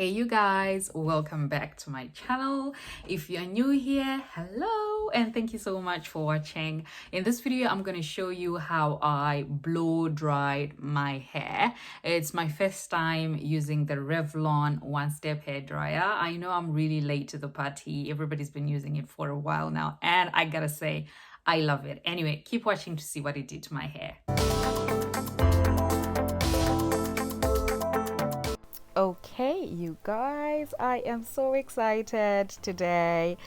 Hey you guys, welcome back to my channel. If you're new here, hello and thank you so much for watching. In this video I'm going to show you how I blow dried my hair. It's my first time using the Revlon one-step hair dryer. I know I'm really late to the party. Everybody's been using it for a while now and I gotta say I love it. Anyway, keep watching to see what it did to my hair. Okay, you guys, I am so excited today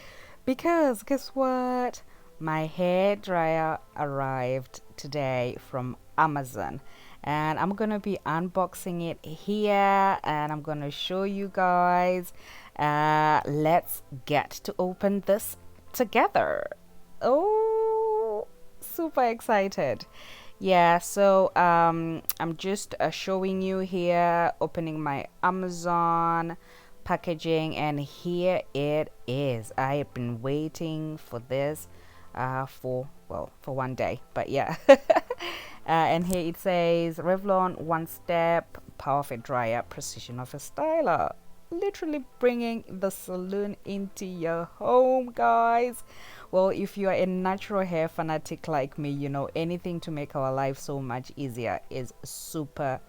because guess what? My hair dryer arrived today from Amazon and I'm gonna be unboxing it here and I'm gonna show you guys. Let's get to open this together. Oh, super excited. Yeah, so I'm just showing you here, opening my Amazon packaging, and here it is. I have been waiting for this for one day, but yeah. And here it says Revlon one step perfect dryer, precision of a styler. Literally bringing the salon into your home, guys. Well, if you are a natural hair fanatic like me, you know anything to make our life so much easier is super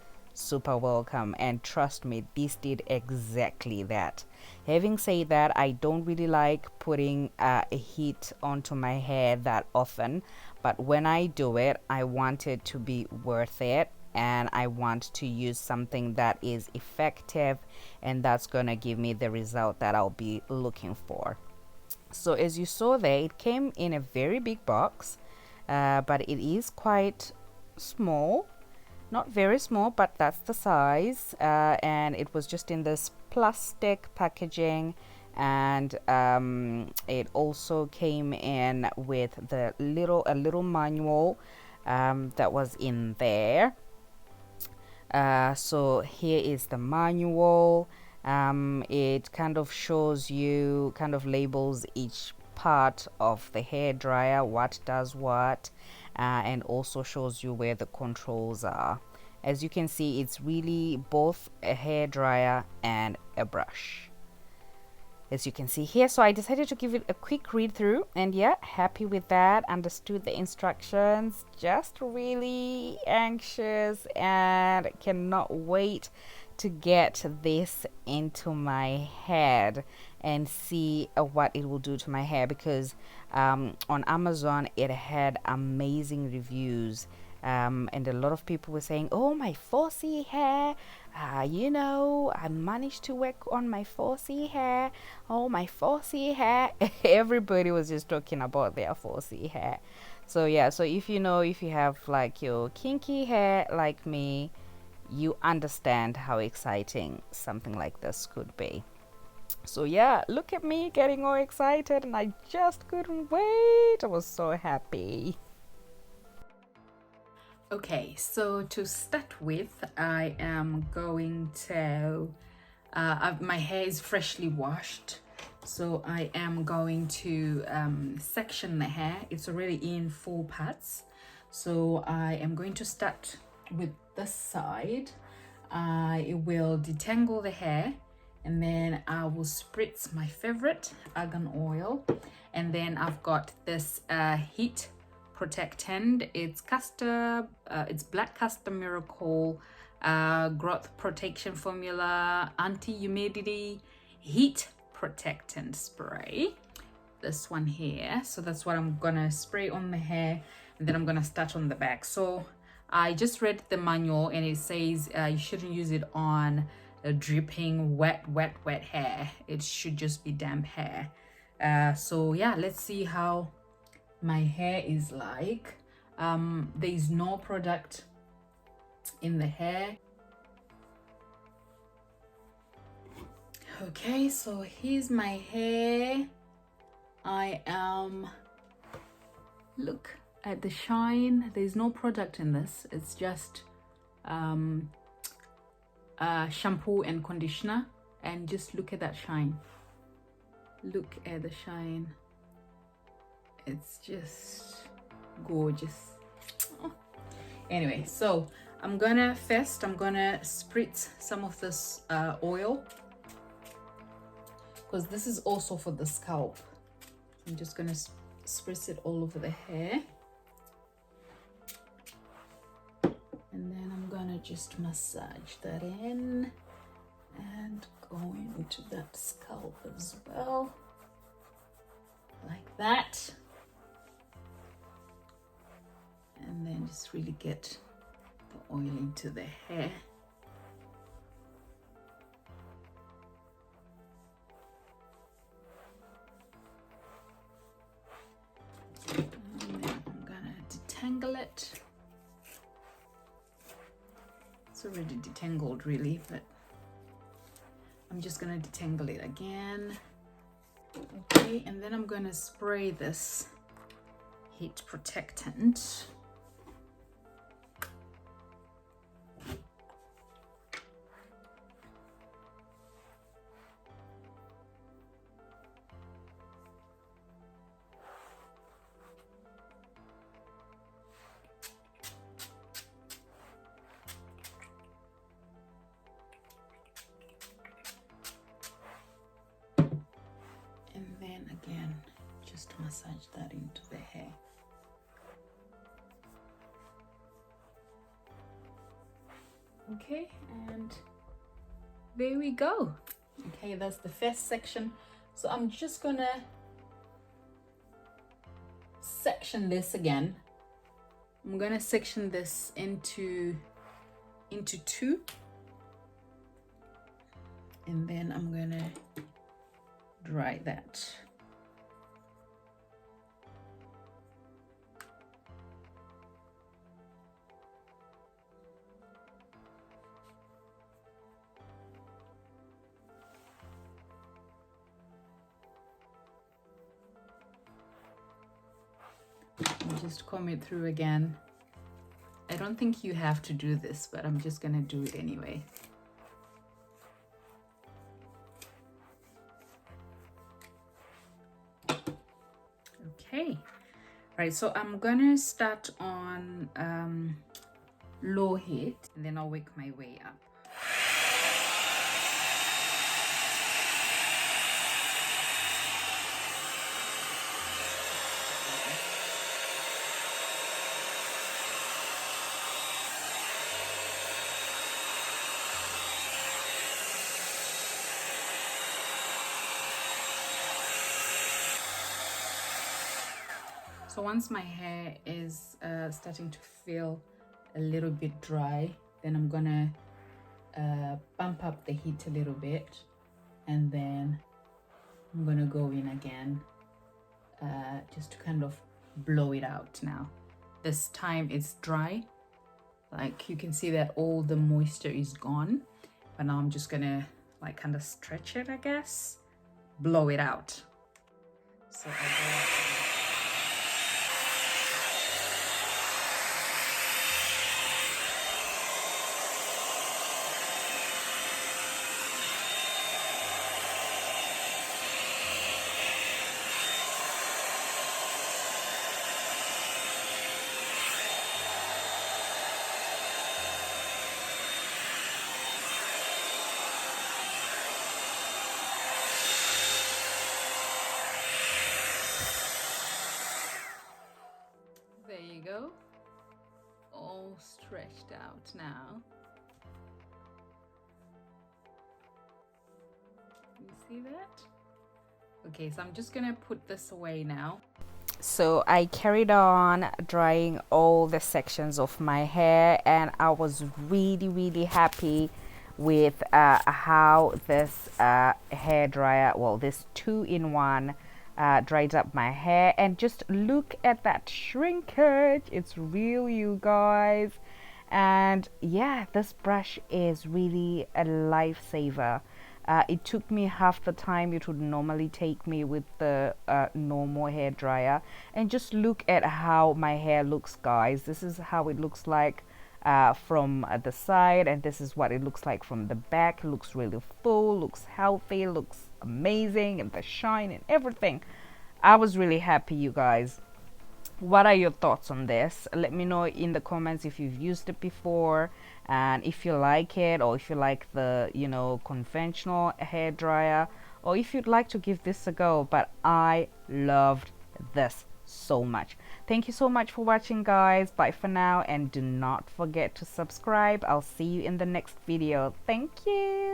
welcome, and trust me, this did exactly that. Having said that, I don't really like putting a heat onto my hair that often, but when I do it, I want it to be worth it, and I want to use something that is effective and that's gonna give me the result that I'll be looking for. So as you saw there, it came in a very big box, but it is quite small, not very small, but that's the size, and it was just in this plastic packaging, and it also came in with a little manual that was in there. So here is the manual. It kind of shows you, kind of labels each part of the hair dryer, what does what, and also shows you where the controls are. As you can see, it's really both a hair dryer and a brush, as you can see here. So I decided to give it a quick read through, and yeah, happy with that. Understood the instructions, just really anxious and cannot wait to get this into my head and see what it will do to my hair, because on Amazon it had amazing reviews, and a lot of people were saying, oh, my 4C hair, you know, I managed to work on my 4C hair. Oh, my 4C hair. Everybody was just talking about their 4C hair. So yeah, so if you have like your kinky hair like me, you understand how exciting something like this could be. So yeah, look at me getting all excited, and I just couldn't wait. I was so happy. Okay, so to start with, I am going to my hair is freshly washed, so I am going to section the hair. It's already in 4 parts, so I am going to start with this side. I will detangle the hair, and then I will spritz my favorite argan oil, and then I've got this heat protectant. It's black castor miracle growth protection formula anti-humidity heat protectant spray, this one here. So that's what I'm gonna spray on the hair, and then I'm gonna start on the back. So I just read the manual, and it says you shouldn't use it on dripping wet hair. It should just be damp hair. So yeah, let's see how my hair is like. There is no product in the hair. Okay, so here's my hair. I am, look at the shine. There's no product in this. It's just shampoo and conditioner, and just look at that shine. Look at the shine. It's just gorgeous. Oh. Anyway, so I'm gonna spritz some of this oil because this is also for the scalp. I'm just going to spritz it all over the hair. And then I'm going to just massage that in and go into that scalp as well. Like that. And then just really get the oil into the hair. And then I'm gonna detangle it. It's already detangled really, but I'm just gonna detangle it again. Okay, and then I'm gonna spray this heat protectant. Again, just massage that into the hair. Okay, and there we go. Okay, that's the first section. So I'm just gonna section this again. I'm gonna section this into two, and then I'm gonna dry that. Just comb it through again. I don't think you have to do this, but I'm just gonna do it anyway. Okay, right, so I'm gonna start on low heat, and then I'll work my way up. So once my hair is starting to feel a little bit dry, then I'm gonna bump up the heat a little bit, and then I'm gonna go in again just to kind of blow it out. Now this time it's dry, like you can see that all the moisture is gone, but now I'm just gonna like kind of stretch it, I guess, blow it out. So I go up. There you go, all stretched out now. You see that? Okay, so I'm just gonna put this away now. So I carried on drying all the sections of my hair, and I was really happy with how this hair dryer, well, this 2-in-1 dried up my hair. And just look at that shrinkage, it's real, you guys. And yeah, this brush is really a lifesaver. It took me half the time it would normally take me with the normal hair dryer. And just look at how my hair looks, guys. This is how it looks like from the side, and this is what it looks like from the back. It looks really full, looks healthy, looks amazing, and the shine and everything. I was really happy, you guys. What are your thoughts on this? Let me know in the comments if you've used it before, and if you like it, or if you like the conventional hair dryer, or if you'd like to give this a go. But I loved this so much. Thank you so much for watching, guys. Bye for now, and do not forget to subscribe. I'll see you in the next video. Thank you.